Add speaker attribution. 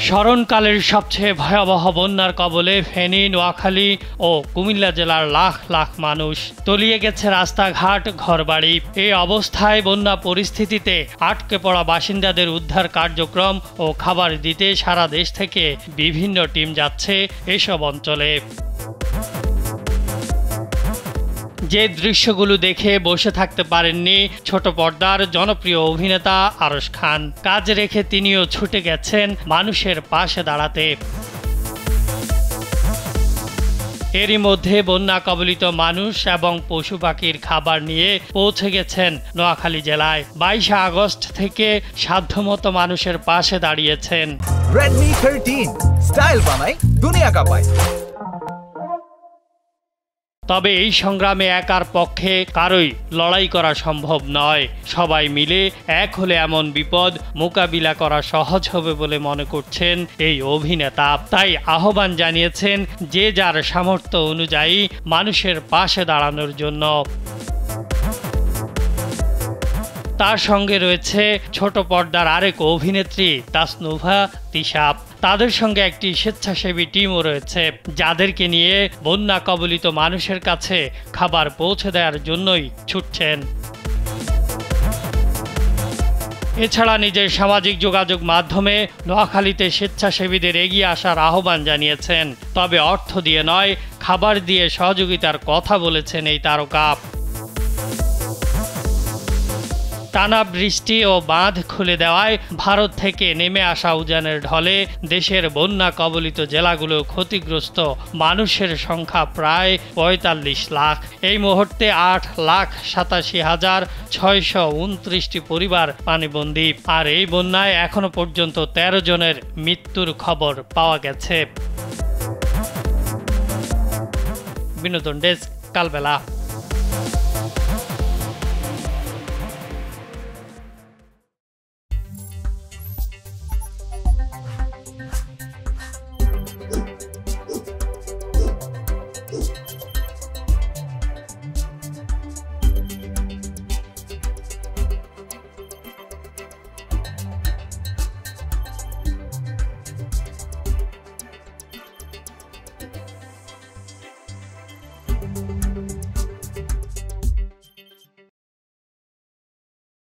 Speaker 1: স্মরণকালের সবচেয়ে ভয়াবহ বন্যার কবলে ফেনী, নোয়াখালী ও কুমিল্লা জেলার লাখ লাখ মানুষ। তলিয়ে গেছে রাস্তাঘাট, ঘরবাড়ি। এই অবস্থায় বন্যা পরিস্থিতিতে আটকে পড়া বাসিন্দাদের উদ্ধার কার্যক্রম ও খাবার দিতে সারা দেশ থেকে বিভিন্ন টিম যাচ্ছে এসব অঞ্চলে। যে দৃশ্যগুলো দেখে বসে থাকতে পারেননি ছোট পর্দার জনপ্রিয় অভিনেতা আরশ খান। কাজ রেখে তিনিও ছুটে গেছেন মানুষের পাশে দাঁড়াতে। এরই মধ্যে বন্যা কবলিত মানুষ এবং পশু পাখির খাবার নিয়ে পৌঁছে গেছেন নোয়াখালী জেলায়। 22 আগস্ট থেকে সাধ্যমতো মানুষের পাশে দাঁড়িয়েছেন।
Speaker 2: Redmi 13 স্টাইল বানাই দুনিয়া কাঁপায়।
Speaker 1: তবে এই সংগ্রামে একার পক্ষে কারোই লড়াই করা সম্ভব নয়। সবাই মিলে এক হলে এমন বিপদ মোকাবিলা করা সহজ হবে বলে মনে করছেন এই অভিনেতা। তাই আহ্বান জানিয়েছেন যে যার সামর্থ্য অনুযায়ী মানুষের পাশে দাঁড়ানোর জন্য। তার সঙ্গে রয়েছে ছোট পর্দার আরেক অভিনেত্রী তাসনুভা তিশা। তাদের সঙ্গে একটি স্বেচ্ছাসেবী টিমও রয়েছে, যাদেরকে নিয়ে বন্যা কবলিত মানুষের কাছে খাবার পৌঁছে দেওয়ার জন্যই ছুটছেন। এছাড়া নিজের সামাজিক যোগাযোগ মাধ্যমে নোয়াখালীতে স্বেচ্ছাসেবীদের এগিয়ে আসার আহ্বান জানিয়েছেন। তবে অর্থ দিয়ে নয়, খাবার দিয়ে সহযোগিতার কথা বলেছেন এই তারকা। টানা বৃষ্টি ও বাঁধ খুলে দেওয়ায় ভারত থেকে নেমে আসা উজানের ঢলে দেশের বন্যা কবলিত জেলাগুলো ক্ষতিগ্রস্ত মানুষের সংখ্যা প্রায় ৪৫ লাখ। এই মুহূর্তে ৮,87,৬২৯টি পরিবার পানিবন্দী। আর এই বন্যায় এখনো পর্যন্ত ১৩ জনের মৃত্যুর খবর পাওয়া গেছে। বিনোদন ডেস্ক, কালবেলা।